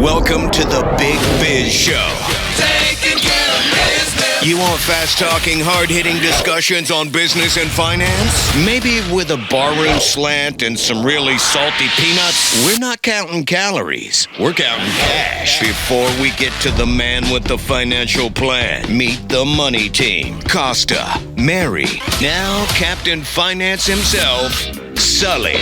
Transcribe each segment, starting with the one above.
Welcome to the Big Biz Show. Taking care of business. You want fast-talking, hard-hitting discussions on business and finance? Maybe with a barroom slant and some really salty peanuts? We're not counting calories. We're counting cash. Before we get to the man with the financial plan, meet the money team. Costa, Mary, now Captain Finance himself, Sully.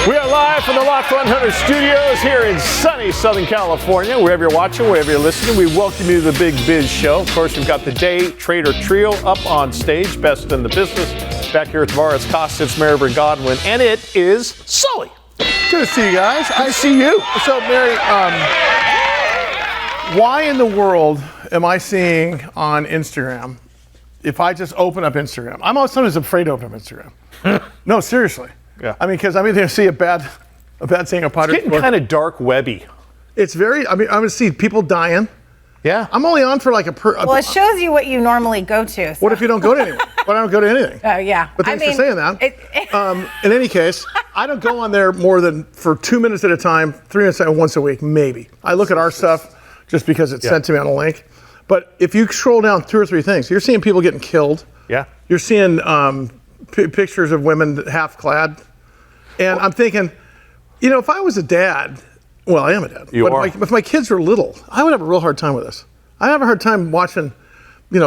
We are live from the Lot 100 studios here in sunny Southern California. Wherever you're watching, wherever you're listening, we welcome you to the Big Biz Show. Of course, we've got the Day Trader Trio up on stage, best in the business. Back here at It's Costa, it's Mary Godwin, and it is Sully. Good to see you guys. I see you. So, Mary, why in the world am I seeing on Instagram, if I just open up Instagram, I'm sometimes afraid to open up Instagram. No, seriously. Yeah. I mean, because I'm either going to see a bad thing or Potter. It's getting kind of dark webby. It's very, I'm going to see people dying. Yeah. I'm only on for like well, it shows you what you normally go to. So. What if you don't go to anything? Well, I don't go to anything. Oh, yeah. But thanks for saying that. In any case, I don't go on there more than for 2 minutes at a time, 3 minutes once a week, maybe. I look at our stuff just because it's sent to me on a link. But if you scroll down 2 or 3 things, you're seeing people getting killed. Yeah. You're seeing pictures of women half-clad. And I'm thinking, if I was a dad, well, I am a dad. If my kids were little, I would have a real hard time with this. I have a hard time watching,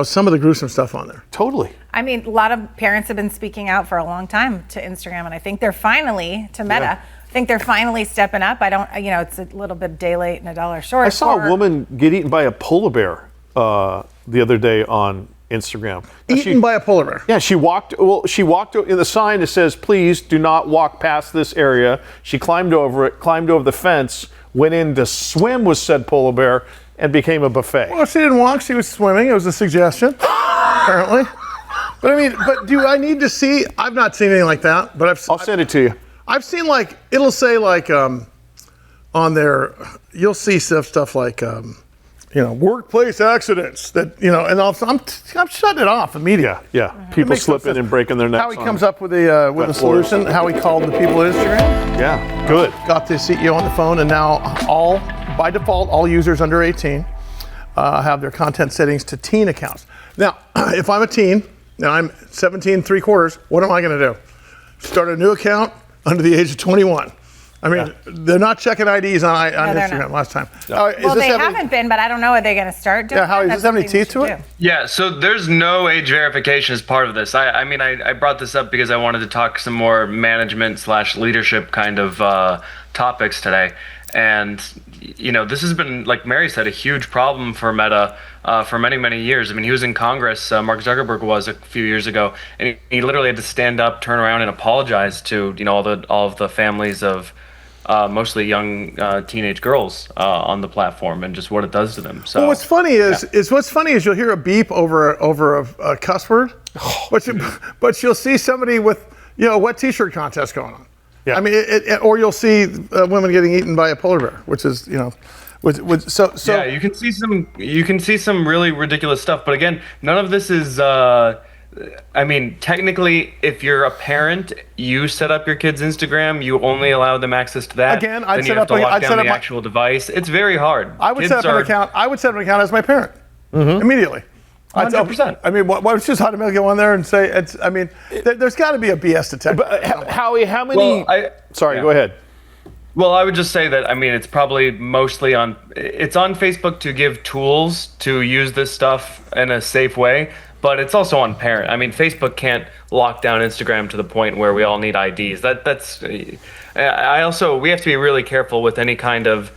some of the gruesome stuff on there. Totally. I mean, a lot of parents have been speaking out for a long time to Instagram, and I think they're finly, to Meta, I think they're finally stepping up. I don't, it's a little bit a day late and a dollar short. I saw a woman get eaten by a polar bear the other day on Instagram. Eaten by a polar bear? Yeah, she walked in the sign that says, please do not walk past this area. She climbed over the fence, went in to swim with said polar bear, and became a buffet. Well, she didn't walk, she was swimming. It was a suggestion, apparently. But do I need to see, I've not seen anything like that, but I'll send it to you. I've seen it'll say on there, you'll see stuff like, workplace accidents that, and I'm shutting it off immediately. Yeah. People slipping and breaking their necks. Howie comes up with a solution. Howie called the people at Instagram. Yeah, good. Got the CEO on the phone, and now by default, all users under 18 have their content settings to teen accounts. Now, if I'm a teen and I'm 17 3/4, what am I going to do? Start a new account under the age of 21. I mean, they're not checking IDs on Instagram last time. No. Well, they haven't been, but I don't know. Are they going to start doing Howie, does this have any teeth to it? Yeah, so there's no age verification as part of this. I brought this up because I wanted to talk some more management/leadership kind of topics today. And, this has been, like Mary said, a huge problem for Meta for many, many years. I mean, he was in Congress, Mark Zuckerberg was a few years ago, and he literally had to stand up, turn around, and apologize to, all of the families of mostly young teenage girls on the platform and just what it does to them. So what's funny is you'll hear a beep over a cuss word, but you'll see somebody with a wet T-shirt contest going on. Yeah. I mean, or you'll see women getting eaten by a polar bear, which is so. Yeah, you can see some really ridiculous stuff, but again, none of this is. Technically, if you're a parent, you set up your kid's Instagram, you only allow them access to that. Again, then you have to lock down the actual device. It's very hard. I would set up an account as my parent immediately. 100%. I mean, why don't you just automatically go on there and say it's? I mean, there's got to be a BS detector. But Howie, how many? Go ahead. Well, I would just say that, it's probably mostly it's on Facebook to give tools to use this stuff in a safe way, but it's also on parent. Facebook can't lock down Instagram to the point where we all need IDs. We have to be really careful with any kind of,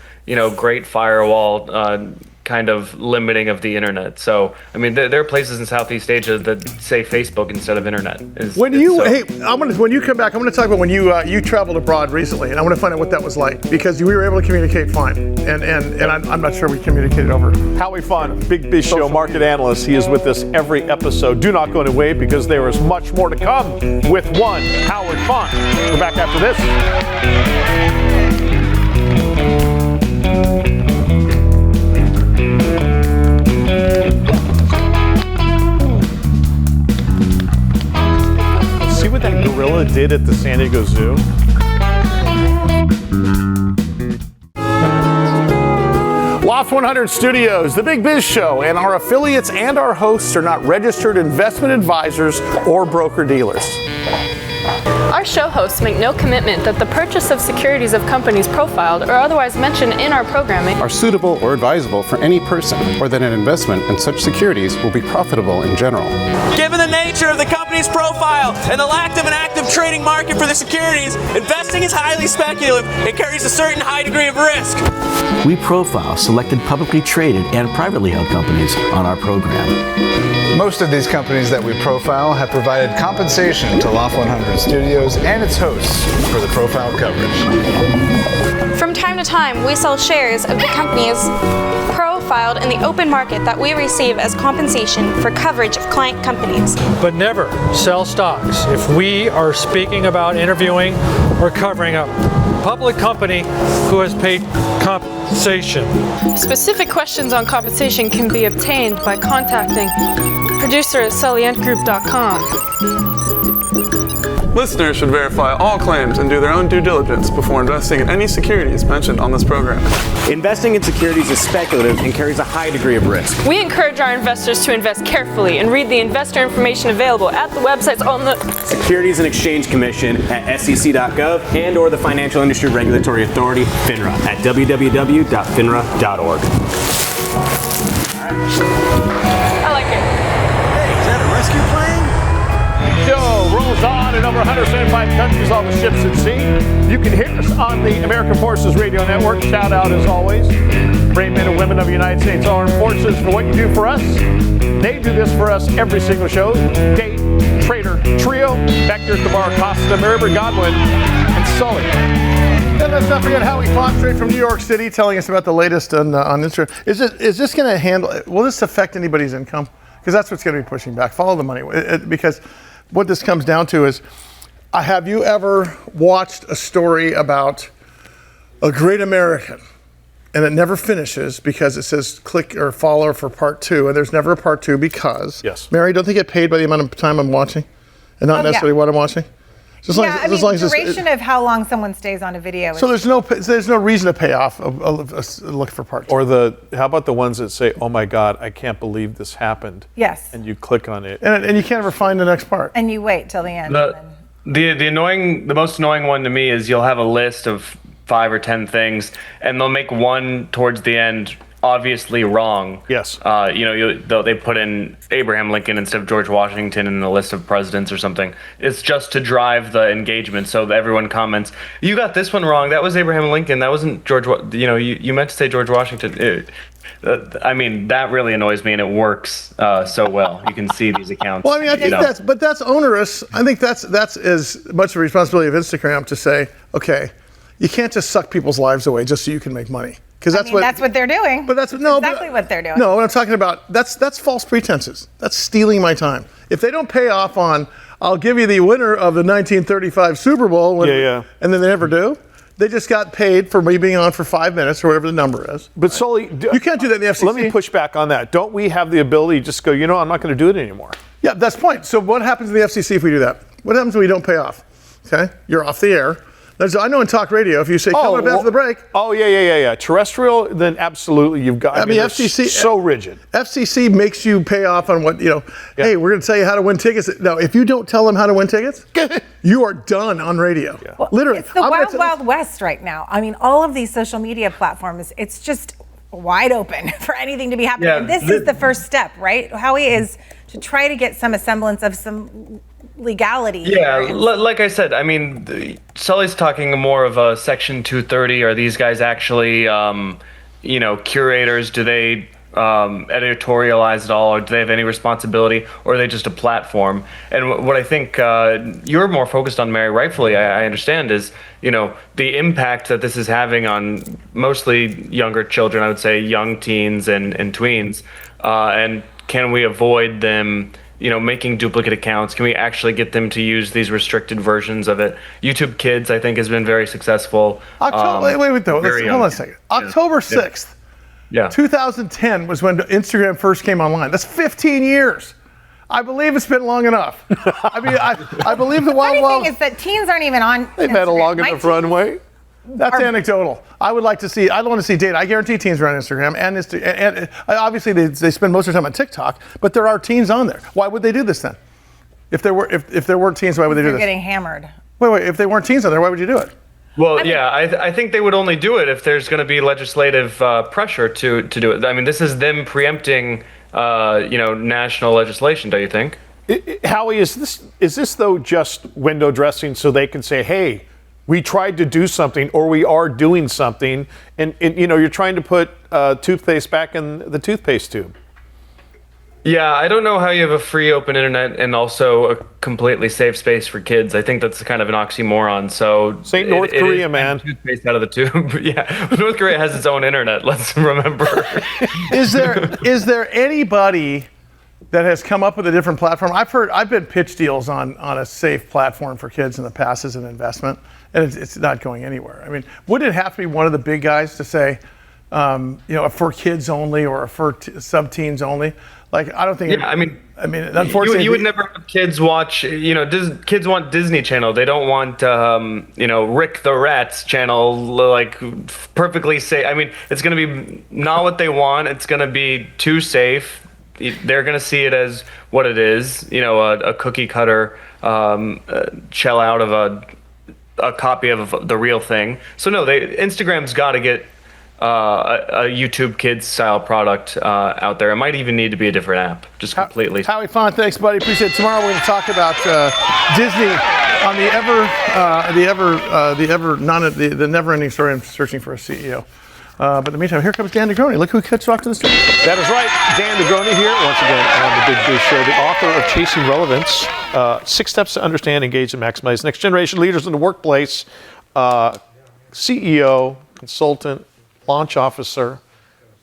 great firewall kind of limiting of the internet. So, there are places in Southeast Asia that say Facebook instead of internet. When you come back, I'm going to talk about when you traveled abroad recently, and I want to find out what that was like, because we were able to communicate fine, and I'm not sure we communicated over. Howie Font, Big Biz Show market analyst. He is with us every episode. Do not go away, because there is much more to come with one Howard Font. We're back after this. See what that gorilla did at the San Diego Zoo? Loft 100 Studios, the Big Biz Show, and our affiliates and our hosts are not registered investment advisors or broker-dealers. Our show hosts make no commitment that the purchase of securities of companies profiled or otherwise mentioned in our programming are suitable or advisable for any person, or that an investment in such securities will be profitable in general. Given the nature of the company's profile and the lack of an active trading market for the securities, investing is highly speculative and carries a certain high degree of risk. We profile selected publicly traded and privately held companies on our program. Most of these companies that we profile have provided compensation to Loft 100 Studios and its hosts for the profile coverage. From time to time, we sell shares of the companies profiled in the open market that we receive as compensation for coverage of client companies. But never sell stocks if we are speaking about interviewing or covering a public company who has paid compensation. Specific questions on compensation can be obtained by contacting producer at sullyandgroup.com. Listeners should verify all claims and do their own due diligence before investing in any securities mentioned on this program. Investing in securities is speculative and carries a high degree of risk. We encourage our investors to invest carefully and read the investor information available at the websites on the Securities and Exchange Commission at sec.gov and or the Financial Industry Regulatory Authority, FINRA, at www.finra.org. I like it. Hey, is that a rescue plane? Show rolls on in over 175 countries, all the ships at sea. You can hear us on the American Forces Radio Network. Shout out as always. Brave men and women of the United States Armed Forces for what you do for us. They do this for us every single show. Day Trader Trio, back here at the bar, Costa, Miraber, Godwin, and Sully. And let's not forget Howie Font, straight from New York City, telling us about the latest on Instagram. Is this going to handle? Will this affect anybody's income? Because that's what's going to be pushing back. Follow the money, because what this comes down to is, have you ever watched a story about a great American and it never finishes because it says click or follow for part 2, and there's never a part 2 because, yes. Mary, don't they get paid by the amount of time I'm watching and not necessarily what I'm watching? Duration of how long someone stays on a video. So there's no reason to pay off look for part 2. Or how about the ones that say, oh my God, I can't believe this happened. Yes. And you click on it. And you can't ever find the next part. And you wait till the end. The most annoying one to me is you'll have a list of 5 or 10 things, and they'll make one towards the end obviously wrong. Yes. They put in Abraham Lincoln instead of George Washington in the list of presidents or something. It's just to drive the engagement, so that everyone comments, you got this one wrong. That was Abraham Lincoln. That wasn't George. You meant to say George Washington. That really annoys me, and it works so well. You can see these accounts. Well, I mean, I think that's onerous. I think that's as much a responsibility of Instagram to say, okay, you can't just suck people's lives away just so you can make money. Because that's what they're doing. But that's exactly what they're doing. No, what I'm talking about, that's false pretenses. That's stealing my time. If they don't pay off on, I'll give you the winner of the 1935 Super Bowl, and then they never do. They just got paid for me being on for 5 minutes or whatever the number is. But Sully, you can't do that in the FCC. Let me push back on that. Don't we have the ability to just go, I'm not going to do it anymore? Yeah, that's the point. So what happens in the FCC if we do that? What happens when we don't pay off? Okay, you're off the air. I know in talk radio, if you say, come on after the break. Oh, yeah. Terrestrial, then absolutely you've got, FCC, so rigid. FCC makes you pay off on what, hey, we're going to tell you how to win tickets. No, if you don't tell them how to win tickets, you are done on radio. Yeah. Well, literally. It's the wild west right now. I mean, all of these social media platforms, it's just wide open for anything to be happening. Yeah, and this is the first step, right? Howie, is to try to get some semblance of some legality. Yeah, like I said, I mean, Sully's talking more of a Section 230. Are these guys actually, curators? Do they editorialize at all, or do they have any responsibility, or are they just a platform? And what I think you're more focused on, Mary, rightfully, I understand, is the impact that this is having on mostly younger children. I would say young teens and tweens, and can we avoid them making duplicate accounts? Can we actually get them to use these restricted versions of it? YouTube Kids, I think, has been very successful. Wait, hold on a second. October 6th, 2010 was when Instagram first came online. That's 15 years. I believe it's been long enough. I mean, I believe the wild thing is that teens aren't even on They've Instagram. had a long enough runway. That's anecdotal. I would like to see. I want to see data. I guarantee teens are on Instagram, and obviously they spend most of their time on TikTok. But there are teens on there. Why would they do this then? If there weren't teens, why would they do this? They're getting hammered. Wait. If they weren't teens on there, why would you do it? Well, I think they would only do it if there's going to be legislative pressure to do it. I mean, this is them preempting, national legislation. Don't you think? Howie, is this though just window dressing so they can say, hey, we tried to do something or we are doing something, and you're trying to put toothpaste back in the toothpaste tube? Yeah, I don't know how you have a free open internet and also a completely safe space for kids. I think that's kind of an oxymoron. So St. North Korea, man. Toothpaste out of the tube. Yeah, North Korea has its own internet. Let's remember. Is there anybody that has come up with a different platform? I've been pitched deals on a safe platform for kids in the past as an investment, and it's not going anywhere. I mean, would it have to be one of the big guys to say, for kids only or for sub-teens only? Like, I don't think. Yeah, I mean, unfortunately, you would never have kids watch. Kids want Disney Channel. They don't want, Rick the Rat's channel. Like, perfectly safe. I mean, it's going to be not what they want. It's going to be too safe. They're going to see it as what it is. A cookie cutter shell out of a copy of the real thing. So no, Instagram's got to get a YouTube Kids style product out there. It might even need to be a different app, just completely. Howie Font, thanks, buddy. Appreciate it. Tomorrow we're going to talk about Disney on the never-ending story of searching for a CEO. But in the meantime, here comes Dan Negroni. Look who cuts off to the studio. That is right. Dan Negroni here, once again on the Big Biz Show, the author of Chasing Relevance, 6 Steps to Understand, Engage, and Maximize Next Generation Leaders in the Workplace, CEO, consultant, launch officer,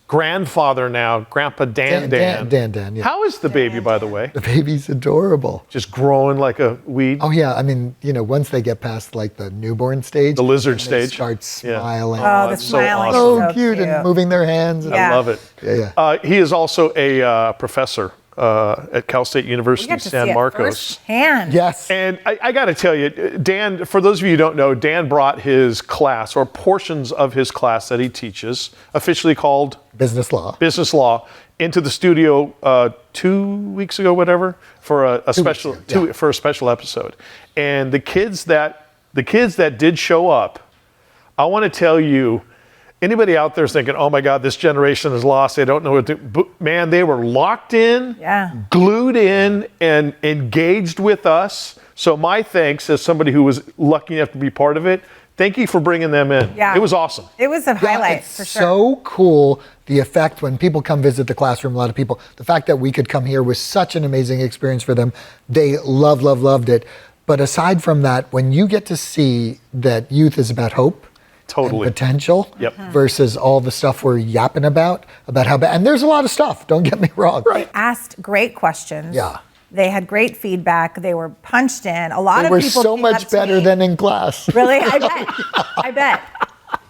grandfather now, Grandpa Dan. Dan, yeah. How is the baby, by the way? The baby's adorable. Just growing like a weed? Oh, yeah. I mean, once they get past like the newborn stage. The lizard stage. They start smiling. Oh, the smiling. So cute and moving their hands. I love it. Yeah. He is also a professor at Cal State University, San Marcos. Firsthand. Yes. And I got to tell you, Dan, for those of you who don't know, Dan brought his class or portions of his class that he teaches, officially called Business Law, into the studio 2 weeks ago, whatever, for a special episode. And the kids that did show up, I want to tell you, anybody out there is thinking, oh my God, this generation is lost. They don't know what to do. But man, they were locked in, glued in, and engaged with us. So my thanks as somebody who was lucky enough to be part of it. Thank you for bringing them in. Yeah. It was awesome. It was a highlight, it's for sure. So cool, the effect when people come visit the classroom, a lot of people, the fact that we could come here was such an amazing experience for them. They loved it. But aside from that, when you get to see that youth is about hope, totally. And potential versus all the stuff we're yapping about how bad. And there's a lot of stuff, don't get me wrong. Right. Asked great questions. Yeah. They had great feedback. They were punched in. A lot they of were people so much better than in class. Really? I bet.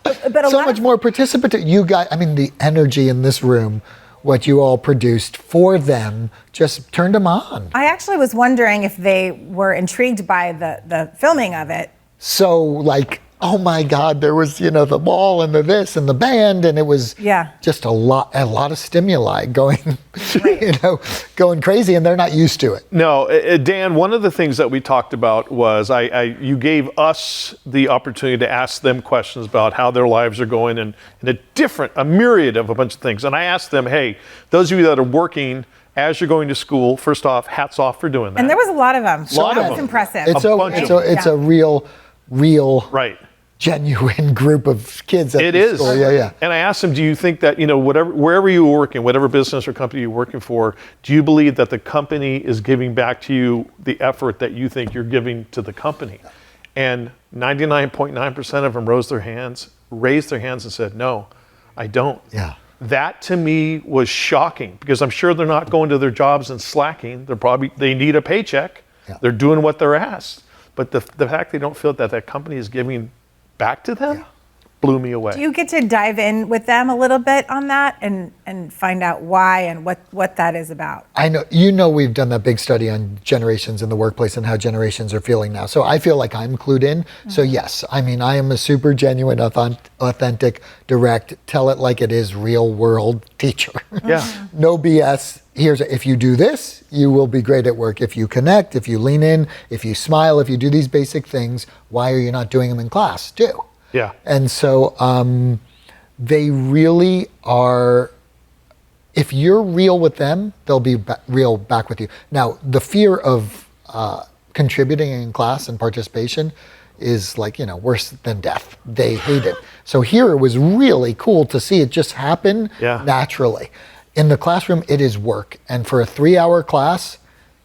But so much more participatory. You guys, the energy in this room, what you all produced for them, just turned them on. I actually was wondering if they were intrigued by the filming of it. So like, oh my God, there was, the ball and the this and the band, and it was just a lot of stimuli going, going crazy, and they're not used to it. No, Dan, one of the things that we talked about was you gave us the opportunity to ask them questions about how their lives are going and a myriad of a bunch of things. And I asked them, hey, those of you that are working as you're going to school, first off, hats off for doing that. And there was a lot of them. It's impressive. It's a real right. Genuine group of kids at the school. Yeah. And I asked them, do you think that, wherever you were working, whatever business or company you're working for, do you believe that the company is giving back to you the effort that you think you're giving to the company? And 99.9% of them raised their hands and said, no, I don't. Yeah. That to me was shocking because I'm sure they're not going to their jobs and slacking. They need a paycheck. Yeah. They're doing what they're asked. But the fact they don't feel that company is giving back to them blew me away. Do you get to dive in with them a little bit on that and find out why and what that is about? I know, we've done that big study on generations in the workplace and how generations are feeling now. So I feel like I'm clued in. So yes, I mean, I am a super genuine, authentic, direct, tell it like it is, real world teacher. Yeah. No BS. If you do this, you will be great at work. If you connect, if you lean in, if you smile, if you do these basic things, why are you not doing them in class? Do. Yeah. And so they really are, if you're real with them, they'll be real back with you. Now, the fear of contributing in class and participation is worse than death. They hate it. So here it was really cool to see it just happen naturally. In the classroom, it is work. And for a 3-hour class,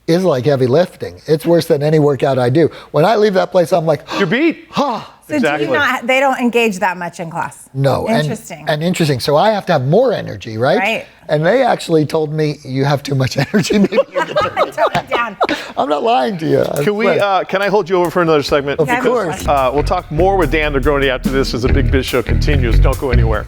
is like heavy lifting. It's worse than any workout I do. When I leave that place, I'm like, you're beat. So exactly. They don't engage that much in class? No. Interesting. And interesting. So I have to have more energy, right? Right. And they actually told me, you have too much energy. Maybe you can turn it down. I'm not lying to you. Can I hold you over for another segment? Of course. We'll talk more with Dan Negroni after this as the Big Biz Show continues. Don't go anywhere.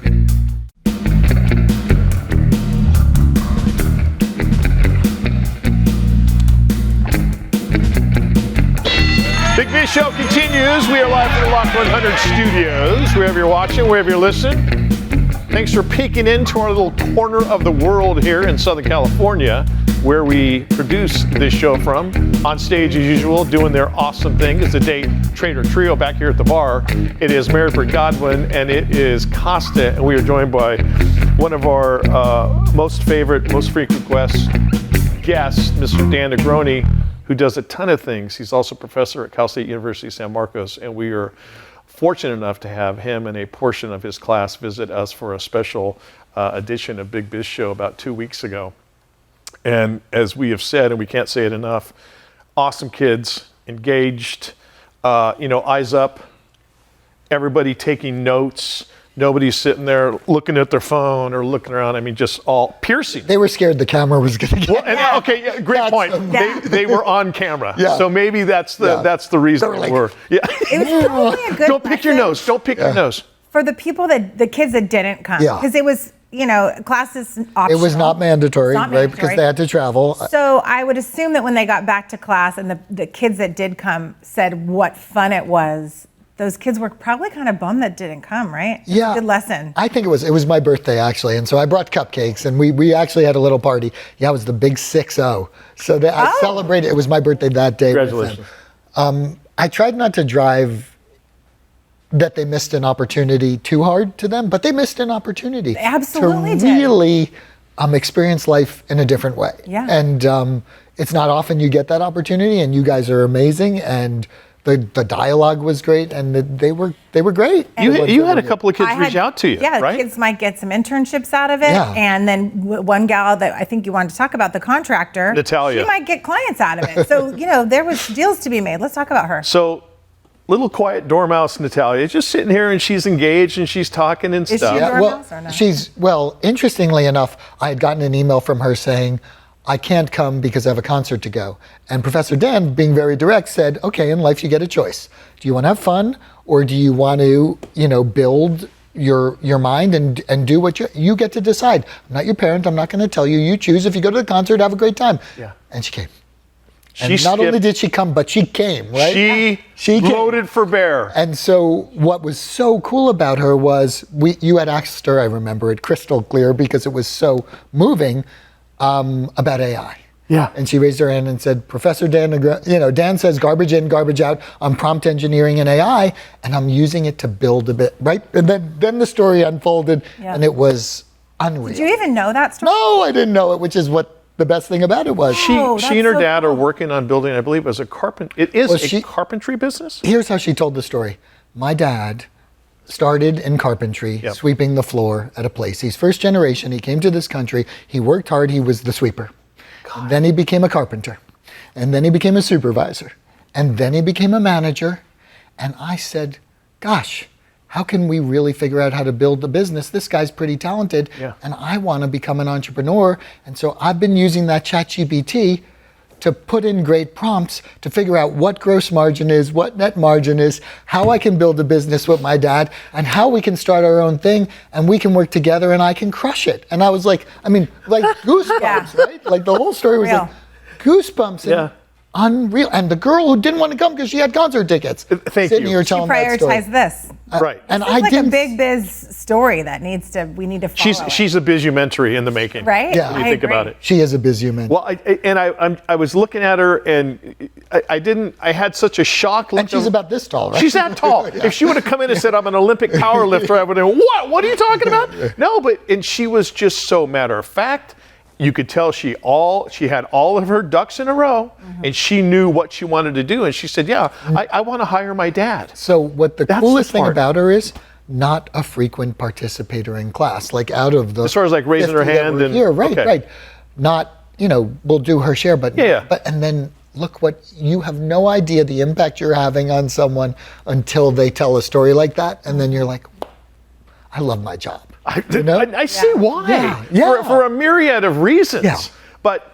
Big Biz Show continues. We are live from the Lock 100 studios. Wherever you're watching, wherever you're listening. Thanks for peeking into our little corner of the world here in Southern California, where we produce this show from. On stage as usual, doing their awesome thing is the Day Trader Trio back here at the bar. It is Marybird Godwin and it is Costa, and we are joined by one of our most frequent guests, Mr. Dan Negroni, who does a ton of things. He's also a professor at Cal State University San Marcos, and we are fortunate enough to have him and a portion of his class visit us for a special edition of Big Biz Show about 2 weeks ago. And as we have said, and we can't say it enough, awesome kids, engaged, eyes up, everybody taking notes. Nobody's sitting there looking at their phone or looking around. I mean, just all piercing. They were scared the camera was going to get. Great point. They were on camera. Yeah. So maybe that's the reason they were. Yeah. It was probably a good Don't pick your nose. Don't pick your nose. For the kids that didn't come. Yeah. Because it was, classes optional. It was not mandatory, right? Because they had to travel. So I would assume that when they got back to class and the kids that did come said what fun it was, those kids were probably kind of bummed that didn't come, right? Yeah. Good lesson. I think it was my birthday, actually. And so I brought cupcakes, and we actually had a little party. Yeah, it was the big 6-0. So I celebrated. It was my birthday that day. Congratulations. I tried not to drive that they missed an opportunity too hard to them, but they missed an opportunity. They absolutely to really experience life in a different way. Yeah. And it's not often you get that opportunity, and you guys are amazing. And the dialogue was great, and they were great. You had a couple of kids reach out to you, yeah, right? Kids might get some internships out of it, and then one gal that I think you wanted to talk about, the contractor, Natalia, she might get clients out of it. So there was deals to be made. Let's talk about her. So, little quiet dormouse Natalia, just sitting here, and she's engaged and she's talking and stuff. Is she a dormouse or no? Interestingly enough, I had gotten an email from her saying, I can't come because I have a concert to go. And Professor Dan, being very direct, said, okay, in life you get a choice. Do you want to have fun, or do you want to, build your mind and do what you get to decide? I'm not your parent. I'm not going to tell you. You choose. If you go to the concert, have a great time. Yeah. And she came. And not only did she come, but she came, right? She loaded for bear. And so what was so cool about her was you had asked her, I remember it crystal clear because it was so moving, about AI. Yeah. And she raised her hand and said, Professor Dan, Dan says garbage in, garbage out. I'm prompt engineering and AI, and I'm using it to build a bit, right? And then the story unfolded, and it was unreal. Did you even know that story? No, I didn't know it, which is what the best thing about it was. She and her dad are working on building, I believe, a carpentry business? Here's how she told the story. My dad started in carpentry, sweeping the floor at a place. He's first generation. He came to this country. He worked hard. He was the sweeper. And then he became a carpenter. And then he became a supervisor. And then he became a manager. And I said, gosh, how can we really figure out how to build the business? This guy's pretty talented. And I want to become an entrepreneur. And so I've been using that ChatGPT to put in great prompts to figure out what gross margin is, what net margin is, how I can build a business with my dad, and how we can start our own thing, and we can work together, and I can crush it. And I was like, goosebumps, right? Like the whole story was Real. like goosebumps. And unreal. And the girl who didn't want to come because she had concert tickets. Sitting here telling that story. Prioritize this. Right. And This I is like didn't. a big biz story that we need to follow. She's a bizumentary in the making. Right? Yeah. When you think about it. She is a bizumen. Well, I was looking at her, and I had such a shock. And she's about this tall, right? She's that tall. Yeah. If she would have come in and said, I'm an Olympic power lifter, I would have, what are you talking about? No, and she was just so matter of fact. You could tell she had all of her ducks in a row, and she knew what she wanted to do. And she said, I want to hire my dad. So what the That's coolest the thing part. about her is not a frequent participator in class. Like out of the As far as like raising her 50 that hand were and here, right, okay. right. Not, we'll do her share, but Yeah. But and then look what you have no idea the impact you're having on someone until they tell a story like that, and then you're like, I love my job. I see why. Yeah. For a myriad of reasons. Yeah. But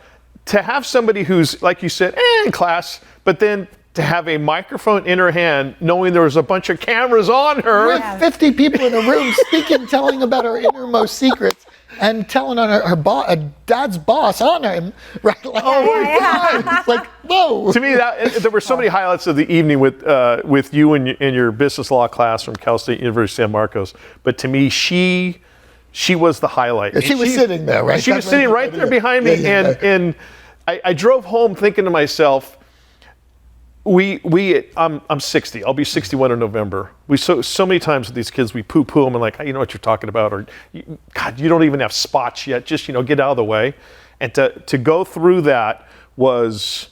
to have somebody who's, like you said, in class, but then to have a microphone in her hand, knowing there was a bunch of cameras on her. With 50 people in a room speaking, telling about her innermost secrets, and telling on her dad's boss on him, right? Like, oh my God! It's like, whoa! To me, there were so many highlights of the evening with you and your business law class from Cal State University San Marcos. But to me, she was the highlight. Yeah, she was sitting there, right? She was sitting right there behind me, and I drove home thinking to myself, I'm 60. I'll be 61 in November. We so many times with these kids, we poo-poo them and like, you know what you're talking about, or God, you don't even have spots yet. Just get out of the way. And to go through that was,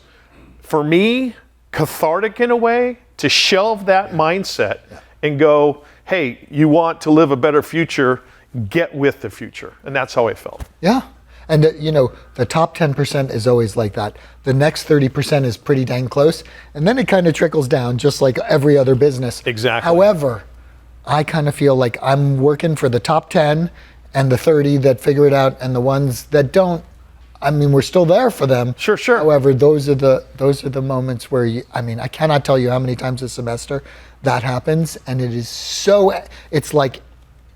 for me, cathartic in a way. To shelve that mindset and go, hey, you want to live a better future, get with the future. And that's how I felt. Yeah. And the top 10% is always like that. The next 30% is pretty dang close. And then it kind of trickles down just like every other business. Exactly. However, I kind of feel like I'm working for the top 10 and the 30 that figure it out, and the ones that don't, we're still there for them. Sure. However, those are the moments where I cannot tell you how many times a semester that happens, and it is it's like,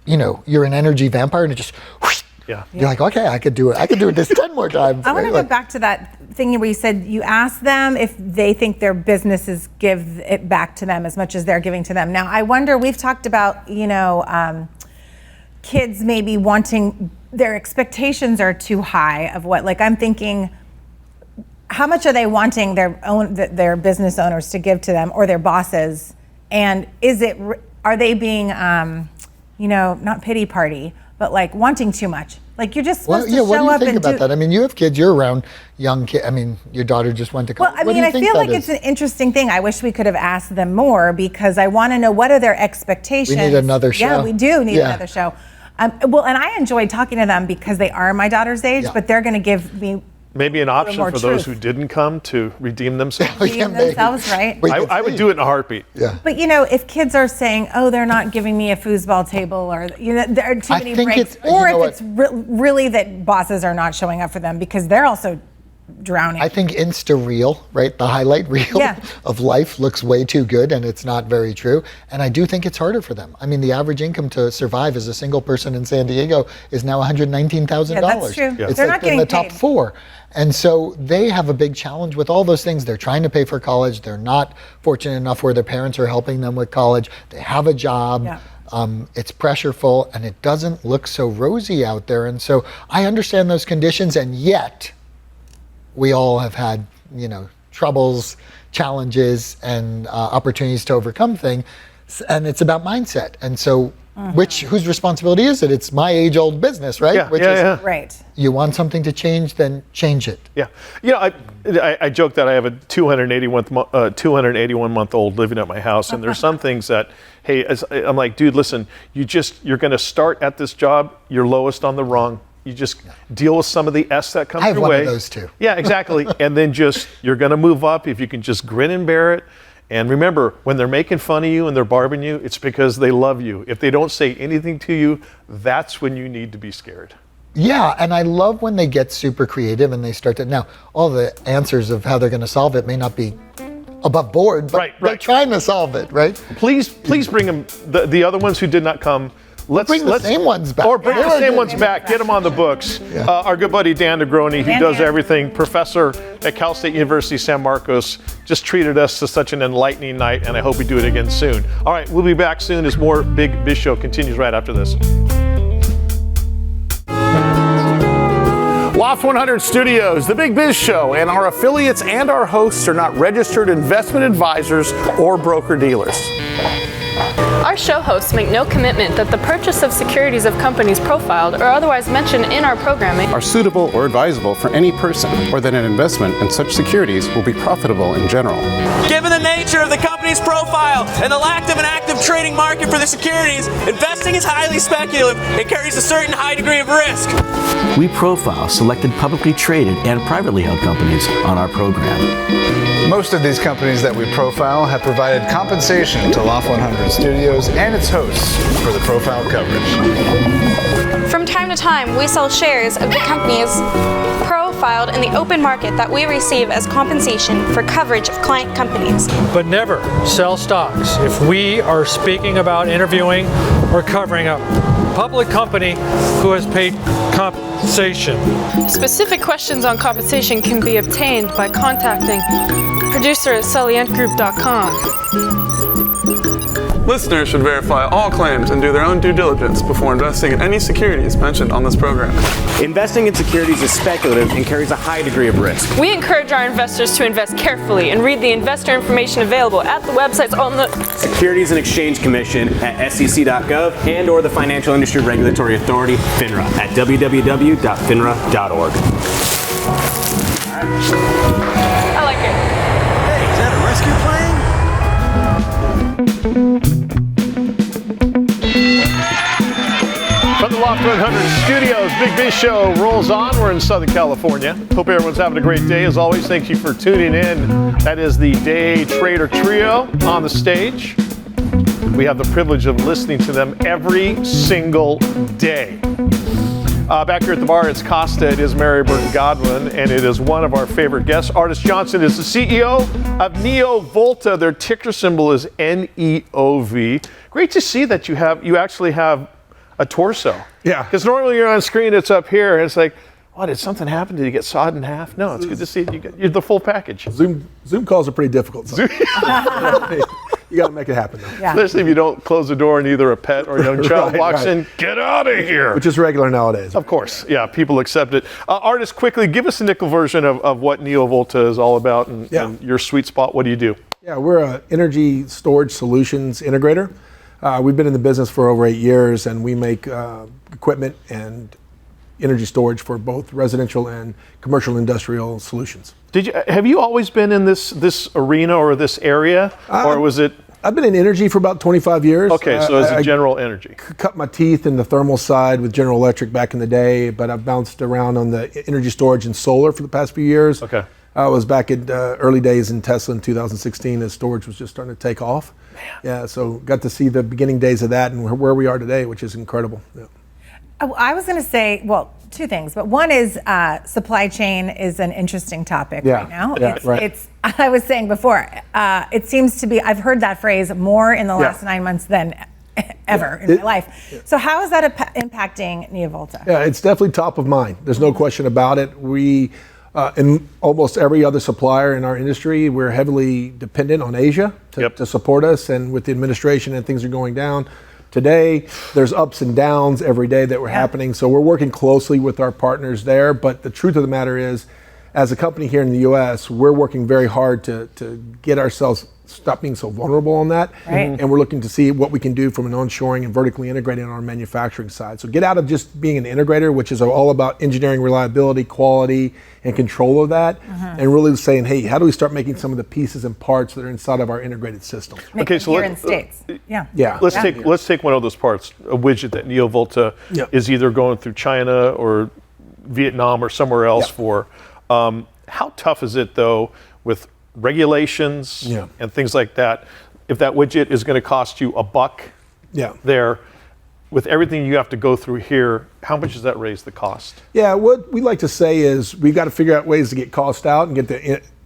you're an energy vampire and it just whoosh. Yeah. You're like, okay, I could do it. I could do this 10 more times. I want to go back to that thing where you said you asked them if they think their businesses give it back to them as much as they're giving to them. Now, I wonder, we've talked about, kids maybe wanting, their expectations are too high of what, like I'm thinking, how much are they wanting their business owners to give to them or their bosses? And are they being, not pity party, but like wanting too much? Like you're just supposed to show up and do. What do you think about that? You have kids, you're around young kids. Your daughter just went to college. Well, I feel like it's an interesting thing. I wish we could have asked them more because I want to know what are their expectations. We need another show. Yeah, we do need another show. And I enjoyed talking to them because they are my daughter's age, but they're going to give me maybe an option for truth. Those who didn't come to redeem themselves. Redeem themselves, right? I would do it in a heartbeat. Yeah. But if kids are saying, "Oh, they're not giving me a foosball table," or there are too many breaks, or if it's really that bosses are not showing up for them because they're also drowning. I think Insta Reel, right? The highlight reel of life looks way too good, and it's not very true. And I do think it's harder for them. The average income to survive as a single person in San Diego is now $119,000. Yeah, that's true. It's They're like not getting in the top paid. 4. And so they have a big challenge with all those things. They're trying to pay for college. They're not fortunate enough where their parents are helping them with college. They have a job. Yeah. It's pressureful, and it doesn't look so rosy out there. And so I understand those conditions, and yet we all have had, troubles, challenges, and opportunities to overcome things. And it's about mindset. And so whose responsibility is it? It's my age-old business, right? Yeah. Right. You want something to change, then change it. Yeah. I joke that I have a 281-month-old living at my house, and there's some things that, hey, I'm like, dude, listen, you're going to start at this job, you're lowest on the rung. You just deal with some of the S that comes your way. I have one of those too. Yeah, exactly. And then you're going to move up if you can just grin and bear it. And remember, when they're making fun of you and they're barbing you, it's because they love you. If they don't say anything to you, that's when you need to be scared. Yeah, and I love when they get super creative and they start to, now, all the answers of how they're going to solve it may not be above board, but they're trying to solve it, right? Please bring them, the other ones who did not come. Let's bring the same ones back. Or bring the same ones back. Get them on the books. Yeah. Our good buddy Dan Negroni, who does everything, professor at Cal State University San Marcos, just treated us to such an enlightening night, and I hope we do it again soon. All right, we'll be back soon as more Big Biz Show continues right after this. Loft 100 Studios, the Big Biz Show, and our affiliates and our hosts are not registered investment advisors or broker-dealers. Our show hosts make no commitment that the purchase of securities of companies profiled or otherwise mentioned in our programming are suitable or advisable for any person, or that an investment in such securities will be profitable in general. Given the nature of the company's profile and the lack of an active trading market for the securities, investing is highly speculative and carries a certain high degree of risk. We profile selected publicly traded and privately held companies on our program. Most of these companies that we profile have provided compensation to Loft 100 Studios and its hosts for the profile coverage. From time to time, we sell shares of the companies profiled in the open market that we receive as compensation for coverage of client companies. But never sell stocks. If we are speaking about interviewing or covering a public company who has paid compensation. Specific questions on compensation can be obtained by contacting producer at sullyandgroup.com. Listeners should verify all claims and do their own due diligence before investing in any securities mentioned on this program. Investing in securities is speculative and carries a high degree of risk. We encourage our investors to invest carefully and read the investor information available at the websites on the Securities and Exchange Commission at sec.gov and or the Financial Industry Regulatory Authority, FINRA, at www.finra.org. I like it. Hey, is that a rescue plane? From the Loft 100 Studios, Big Biz Show rolls on. We're in Southern California. Hope everyone's having a great day. As always, thank you for tuning in. That is the Day Trader Trio on the stage. We have the privilege of listening to them every single day. Back here at the bar, it's Costa, it is Mary Burton Godwin, and it is one of our favorite guests. Ardes Johnson is the CEO of NeoVolta. Their ticker symbol is NEOV. Great to see that you actually have a torso. Yeah. Because normally you're on screen, it's up here, and it's like, oh, did something happen? Did you get sawed in half? No, it's good to see you're the full package. Zoom calls are pretty difficult. You got to make it happen, though. Yeah. Especially if you don't close the door and either a pet or a young child walks in, get out of here. Which is regular nowadays. Of course, yeah, people accept it. Ardes, quickly, give us a nickel version of what NeoVolta is all about and your sweet spot. What do you do? Yeah, we're an energy storage solutions integrator. We've been in the business for over 8 years, and we make equipment and energy storage for both residential and commercial industrial solutions. Have you always been in this arena or this area, or was it? I've been in energy for about 25 years. Okay, so as a general energy. Cut my teeth in the thermal side with General Electric back in the day, but I've bounced around on the energy storage and solar for the past few years. Okay. I was back in early days in Tesla in 2016 as storage was just starting to take off. Man. Yeah, so got to see the beginning days of that and where we are today, which is incredible. Yeah. I was going to say, well, two things, but one is supply chain is an interesting topic right now. It's I was saying before, it seems to be, I've heard that phrase more in the last 9 months than ever in my life. Yeah. So how is that impacting NeoVolta? Yeah, it's definitely top of mind. There's no question about it. We, in almost every other supplier in our industry, we're heavily dependent on Asia to support us, and with the administration and things are going down. Today, there's ups and downs every day that were happening, so we're working closely with our partners there, but the truth of the matter is, as a company here in the U.S., we're working very hard to get ourselves, stop being so vulnerable on that, and we're looking to see what we can do from an onshoring and vertically integrating on our manufacturing side. So get out of just being an integrator, which is all about engineering reliability, quality, and control of that, and really saying, hey, how do we start making some of the pieces and parts that are inside of our integrated system? Okay, so here in States. Let's take one of those parts, a widget that NeoVolta is either going through China or Vietnam or somewhere else for. How tough is it though with regulations and things like that? If that widget is going to cost you $1 there, with everything you have to go through here, how much does that raise the cost? Yeah, what we like to say is we've got to figure out ways to get cost out and get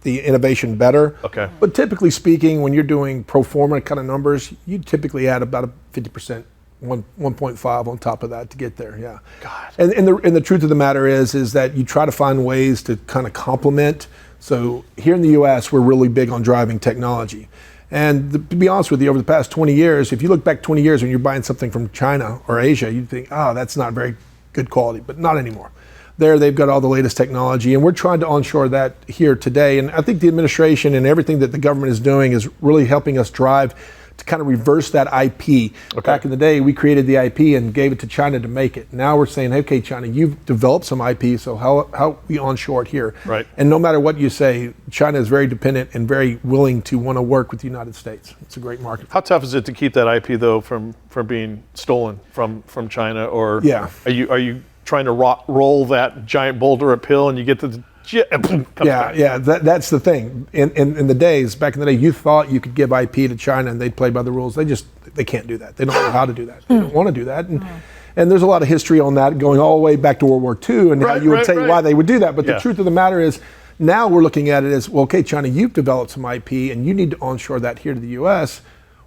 the innovation better. Okay. But typically speaking, when you're doing pro forma kind of numbers, you typically add about a 50%, 1.5 on top of that to get there. Yeah. God. And the truth of the matter is that you try to find ways to kind of complement. So here in the U.S., we're really big on driving technology. And to be honest with you, over the past 20 years, if you look back 20 years when you're buying something from China or Asia, you'd think, oh, that's not very good quality, but not anymore. There, they've got all the latest technology, and we're trying to onshore that here today. And I think the administration and everything that the government is doing is really helping us drive to kind of reverse that IP. Okay. Back in the day, we created the IP and gave it to China to make it. Now we're saying, okay, China, you've developed some IP, so how we onshore it here? Right. And no matter what you say, China is very dependent and very willing to want to work with the United States. It's a great market. How tough is it to keep that IP though from being stolen from China? Or yeah. Are you trying to roll that giant boulder uphill and you get to the that's the thing. In the days, back in the day, you thought you could give IP to China and they'd play by the rules. They can't do that. They don't know how to do that. They don't want to do that. And there's a lot of history on that going all the way back to World War II and how you would say why they would do that. But the truth of the matter is, now we're looking at it as, well, okay, China, you've developed some IP and you need to onshore that here to the U.S.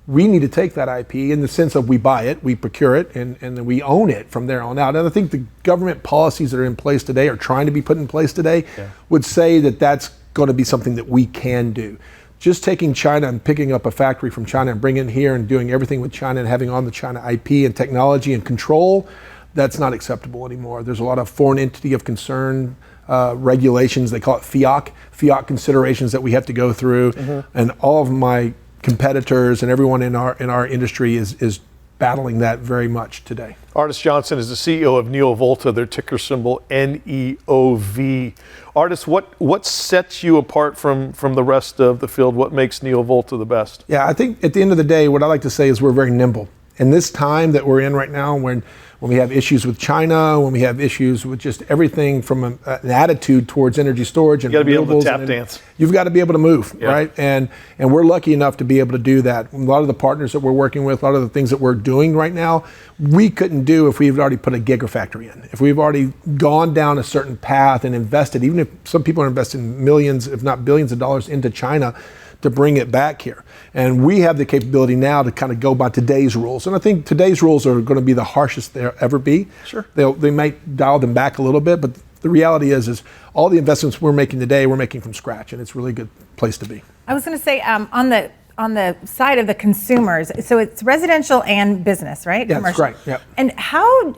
We need to take that IP in the sense of we buy it, we procure it, and then we own it from there on out. And I think the government policies that are in place today, or trying to be put in place today, would say that that's going to be something that we can do. Just taking China and picking up a factory from China and bringing it here and doing everything with China and having on the China IP and technology and control, that's not acceptable anymore. There's a lot of foreign entity of concern regulations, they call it fiat considerations that we have to go through. And all of my competitors and everyone in our industry is battling that very much today. Ardes Johnson is the CEO of NeoVolta, their ticker symbol NEOV. Ardes, what sets you apart from the rest of the field? What makes NeoVolta the best? Yeah, I think at the end of the day, what I like to say is we're very nimble. In this time that we're in right now, when we have issues with China, when we have issues with just everything from an attitude towards energy storage and you got to be able to tap and dance. You've got to be able to move, right? And we're lucky enough to be able to do that. A lot of the partners that we're working with, a lot of the things that we're doing right now, we couldn't do if we've already put a gigafactory in. If we've already gone down a certain path and invested, even if some people are investing millions, if not billions of dollars into China to bring it back here. And we have the capability now to kind of go by today's rules. And I think today's rules are going to be the harshest they'll ever be. Sure. They might dial them back a little bit, but the reality is all the investments we're making today, we're making from scratch, and it's a really good place to be. I was going to say on the side of the consumers, so it's residential and business, right? Yeah, that's right. Yeah. And how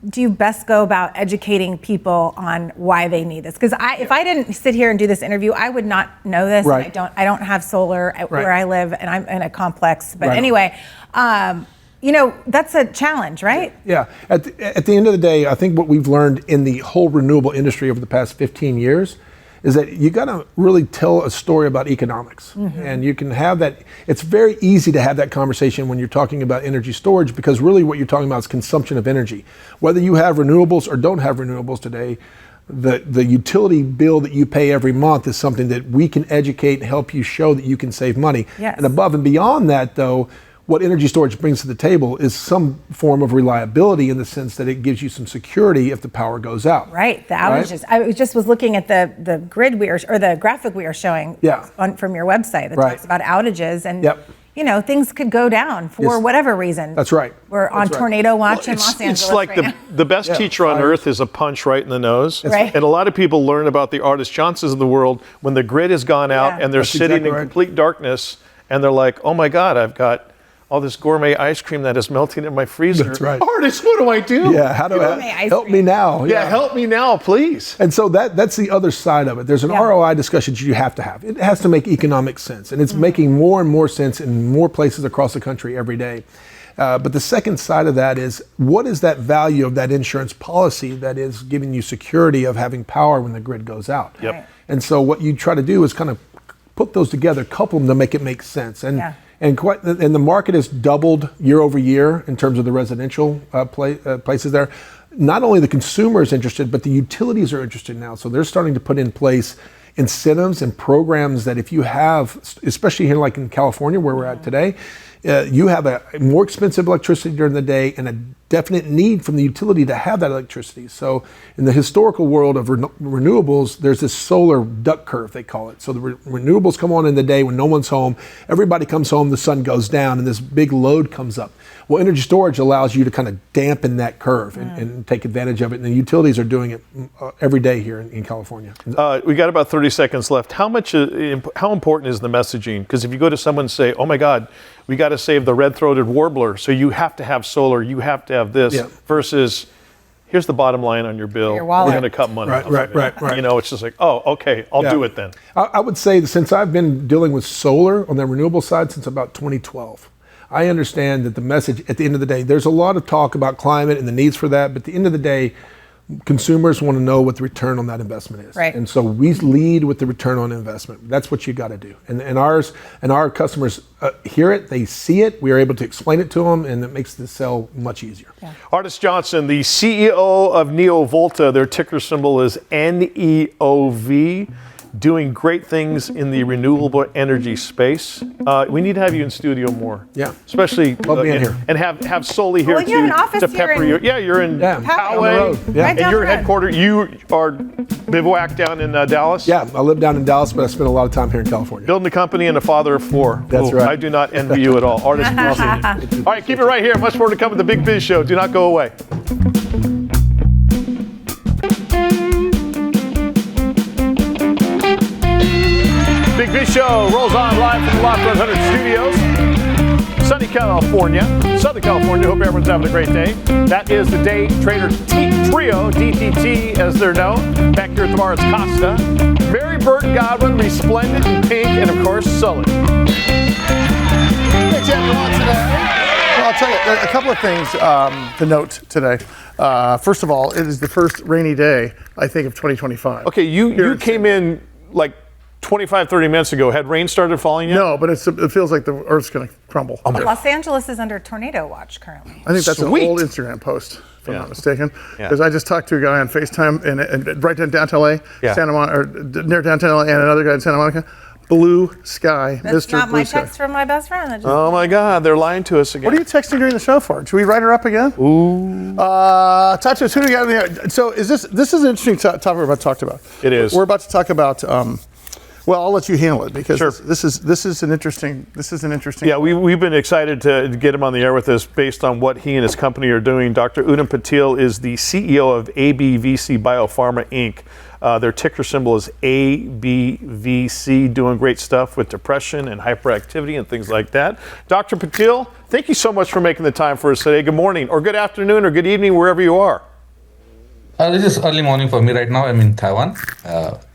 do you best go about educating people on why they need this? Because if I didn't sit here and do this interview, I would not know this. Right. And I don't have solar where I live, and I'm in a complex. But Right. anyway, that's a challenge, right? Yeah. At the end of the day, I think what we've learned in the whole renewable industry over the past 15 years is that you got to really tell a story about economics. And you can have that. It's very easy to have that conversation when you're talking about energy storage, because really what you're talking about is consumption of energy. Whether you have renewables or don't have renewables today, the utility bill that you pay every month is something that we can educate and help you show that you can save money. Yes. And above and beyond that, though, what energy storage brings to the table is some form of reliability in the sense that it gives you some security if the power goes out. Right, the outages. Right? I just was looking at the grid or the graphic we are showing from your website that talks about outages, and things could go down for whatever reason. That's right. We're on tornado watch in Los Angeles. It's like the best teacher on earth is a punch right in the nose. Right. And a lot of people learn about the Ardes Johnsons of the world when the grid has gone out and they're sitting in complete darkness, and they're like, oh my God, I've got all this gourmet ice cream that is melting in my freezer. That's right. Ardes, what do I do? Yeah, how do I help me now? Yeah, help me now, please. And so that's the other side of it. There's an ROI discussion you have to have. It has to make economic sense, and it's making more and more sense in more places across the country every day. But the second side of that is, what is that value of that insurance policy that is giving you security of having power when the grid goes out? Yep. And so what you try to do is kind of put those together, couple them to make it make sense. And the market has doubled year over year in terms of the residential places there. Not only the consumer is interested, but the utilities are interested now. So they're starting to put in place incentives and programs that if you have, especially here like in California where we're at today, you have a more expensive electricity during the day and a definite need from the utility to have that electricity. So in the historical world of renewables, there's this solar duck curve, they call it. So the renewables come on in the day when no one's home, everybody comes home, the sun goes down, and this big load comes up. Well, energy storage allows you to kind of dampen that curve and take advantage of it. And the utilities are doing it every day here in California. We got about 30 seconds left. How important is the messaging? Because if you go to someone and say, oh my God, we got to save the red-throated warbler, so you have to have solar, you have to have this, versus here's the bottom line on your bill. Your wallet. We're going to cut money. Right. You know, it's just like, oh, okay, I'll do it then. I would say since I've been dealing with solar on the renewable side since about 2012, I understand that the message at the end of the day, there's a lot of talk about climate and the needs for that, but at the end of the day, consumers want to know what the return on that investment is. Right. And so we lead with the return on investment. That's what you got to do. And our customers hear it, they see it, we are able to explain it to them, and it makes the sell much easier. Yeah. Ardes Johnson, the CEO of NeoVolta, their ticker symbol is NEOV. Doing great things in the renewable energy space. We need to have you in studio more. Yeah. Especially love being here. And have Sully here you have an office to here pepper you. Yeah, you're in Poway. Right And your headquarters, you are bivouac down in Dallas? Yeah, I live down in Dallas, but I spend a lot of time here in California. Building a company and a father of four. That's right. I do not envy you at all. Ardes Johnson. All right, keep it right here. Much more to come with the Big Biz Show. Do not go away. Big Biz Show rolls on live from the Lot 100 studios. Sunny California, Southern California. Hope everyone's having a great day. That is the Day Trader Trio, DTT as they're known. Back here at the bar, it's Costa, Mary Burton Godwin, Resplendent in Pink, and of course, Sully. Hey, chapter one today. Well, I'll tell you, there are a couple of things to note today. First of all, it is the first rainy day, I think, of 2025. Okay, you came in like 25, 30 minutes ago. Had rain started falling yet? No, but it feels like the earth's going to crumble. Oh my God. Los Angeles is under tornado watch currently. I think that's an old Instagram post, if I'm not mistaken. Because I just talked to a guy on FaceTime and right downtown LA, Santa Monica, or near downtown LA, and another guy in Santa Monica. Blue sky, That's Mr. not Blue my Sky. text from my best friend. Oh my God, they're lying to us again. What are you texting during the show for? Should we write her up again? Ooh. Talk to us. Who do we got in the air? So is this is an interesting topic we're about to talk about. It is. We're about to talk about. Well, I'll let you handle it because this is an interesting. Yeah, we've been excited to get him on the air with us based on what he and his company are doing. Dr. Uttam Patil is the CEO of ABVC BioPharma Inc. Their ticker symbol is ABVC, doing great stuff with depression and hyperactivity and things like that. Dr. Patil, thank you so much for making the time for us today. Good morning, or good afternoon, or good evening, wherever you are. This is early morning for me right now. I'm in Taiwan.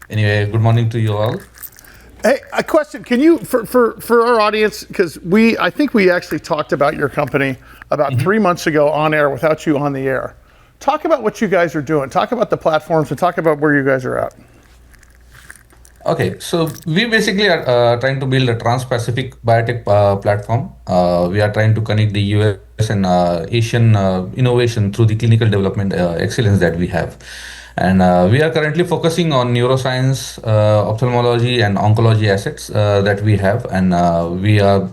Anyway, good morning to you all. Hey, a question. Can you, for our audience, because I think we actually talked about your company about 3 months ago on air without you on the air. Talk about what you guys are doing. Talk about the platforms and talk about where you guys are at. Okay, so we basically are trying to build a trans-Pacific biotech platform. We are trying to connect the US and Asian innovation through the clinical development excellence that we have. And we are currently focusing on neuroscience, ophthalmology, and oncology assets that we have. And we are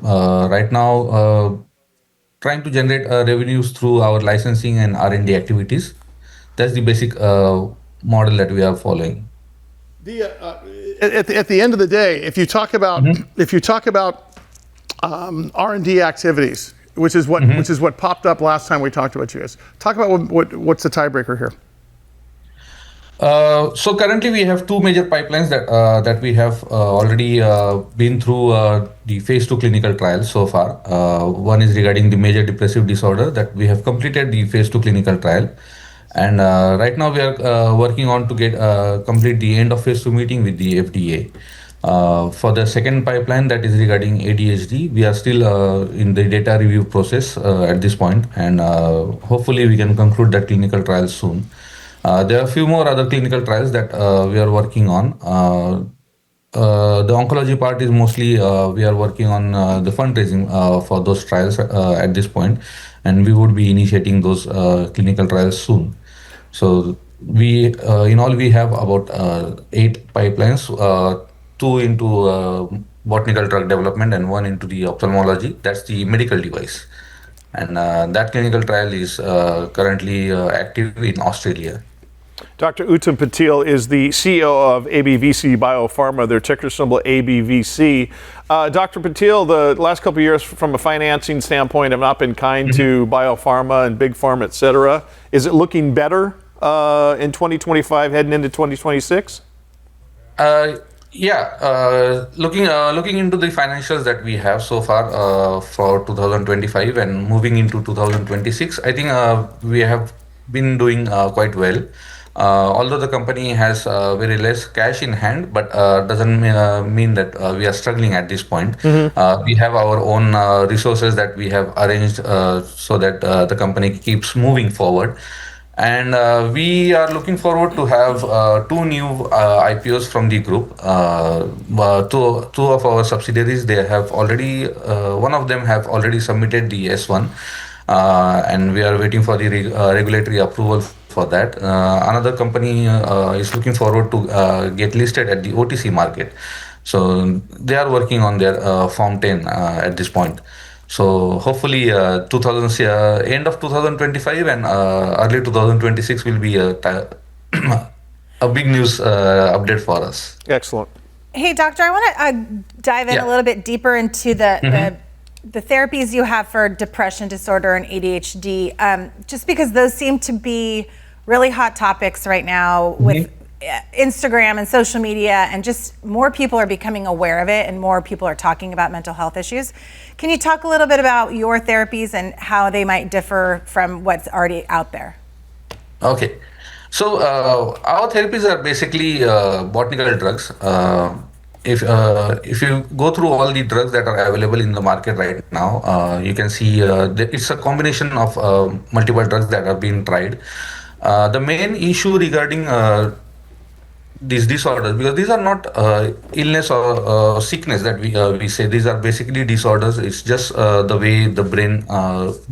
right now trying to generate revenues through our licensing and R&D activities. That's the basic model that we are following. At the end of the day, if you talk about R&D activities, which is what popped up last time we talked about you guys, talk about what's the tiebreaker here. So currently we have two major pipelines that we have already been through the phase 2 clinical trials so far. One is regarding the major depressive disorder that we have completed the phase 2 clinical trial. And right now we are working on to get complete the end of phase 2 meeting with the FDA. For the second pipeline that is regarding ADHD, we are still in the data review process at this point, and hopefully we can conclude that clinical trial soon. There are a few more other clinical trials that we are working on. The oncology part is mostly we are working on the fundraising for those trials at this point, and we would be initiating those clinical trials soon. So we, in all, we have about 8 pipelines, 2 into botanical drug development and one into the ophthalmology. That's the medical device. And that clinical trial is currently active in Australia. Dr. Uttam Patil is the CEO of ABVC BioPharma, their ticker symbol ABVC. Dr. Patil, the last couple of years from a financing standpoint have not been kind to biopharma and big pharma, et cetera. Is it looking better in 2025 heading into 2026? Looking into the financials that we have so far for 2025 and moving into 2026, I think we have been doing quite well. Although the company has very less cash in hand, but doesn't mean that we are struggling at this point. We have our own resources that we have arranged so that the company keeps moving forward. And we are looking forward to have 2 new IPOs from the group. Two of our subsidiaries, they have already, one of them have already submitted the S1, and we are waiting for the regulatory approval for that. Another company is looking forward to get listed at the OTC market. So they are working on their Form 10 at this point. So hopefully end of 2025 and early 2026 will be a big news update for us. Excellent. Hey, doctor, I want to dive in a little bit deeper into the therapies you have for depression disorder and ADHD, just because those seem to be really hot topics right now with Instagram and social media, and just more people are becoming aware of it and more people are talking about mental health issues. Can you talk a little bit about your therapies and how they might differ from what's already out there? Okay. So our therapies are basically botanical drugs. If you go through all the drugs that are available in the market right now, you can see it's a combination of multiple drugs that are being tried. The main issue regarding these disorders, because these are not illness or sickness that we say, these are basically disorders. It's just the way the brain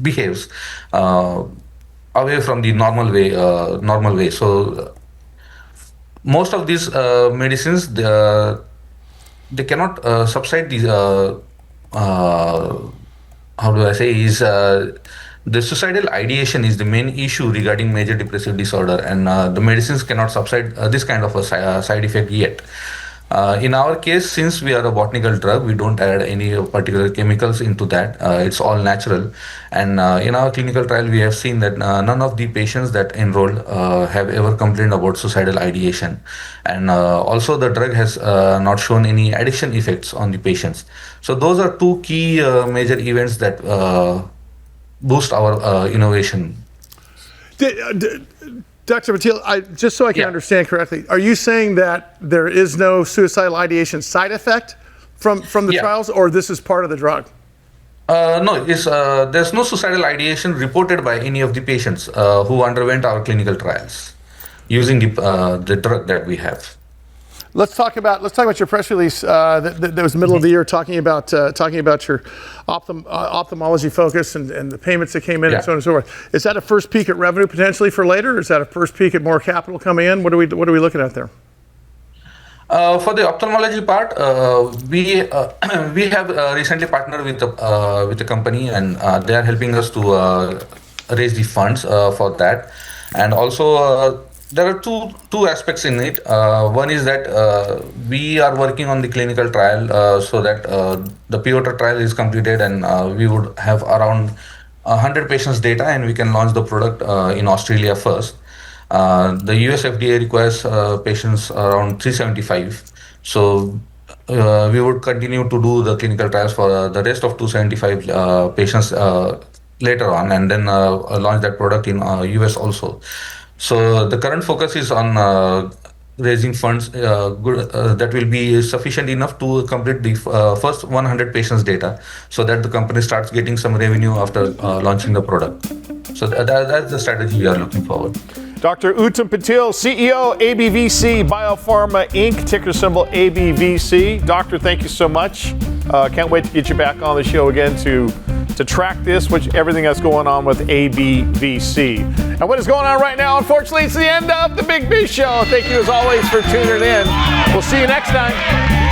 behaves away from the normal way. So most of these medicines, they cannot subside these. How do I say? The suicidal ideation is the main issue regarding major depressive disorder, and the medicines cannot subside this kind of a side effect yet. In our case, since we are a botanical drug, we don't add any particular chemicals into that. It's all natural. And in our clinical trial, we have seen that none of the patients that enrolled have ever complained about suicidal ideation. And also the drug has not shown any addiction effects on the patients. So those are 2 key major events that boost our innovation. Dr. Patil, just so I can understand correctly, are you saying that there is no suicidal ideation side effect from the trials, or this is part of the drug? No, there's no suicidal ideation reported by any of the patients who underwent our clinical trials using the drug that we have. Let's talk about your press release that was the middle of the year, talking about your ophthalmology focus and the payments that came in and so on and so forth. Is that a first peek at revenue potentially for later? Or is that a first peek at more capital coming in? What are we looking at there? For the ophthalmology part, we have recently partnered with a company, and they are helping us to raise the funds for that. And also there are two aspects in it. One is that we are working on the clinical trial so that the pivotal trial is completed, and we would have around 100 patients data, and we can launch the product in Australia first. The US FDA requires patients around 375. So we would continue to do the clinical trials for the rest of 275 patients later on, and then launch that product in US also. So the current focus is on raising funds that will be sufficient enough to complete the first 100 patients data, so that the company starts getting some revenue after launching the product. So that's the strategy we are looking forward. Dr. Uttam Patil, CEO, ABVC BioPharma Inc., ticker symbol ABVC. Doctor, thank you so much. Can't wait to get you back on the show again to track this, everything that's going on with ABVC. And what is going on right now, unfortunately, it's the end of the Big Biz Show. Thank you as always for tuning in. We'll see you next time.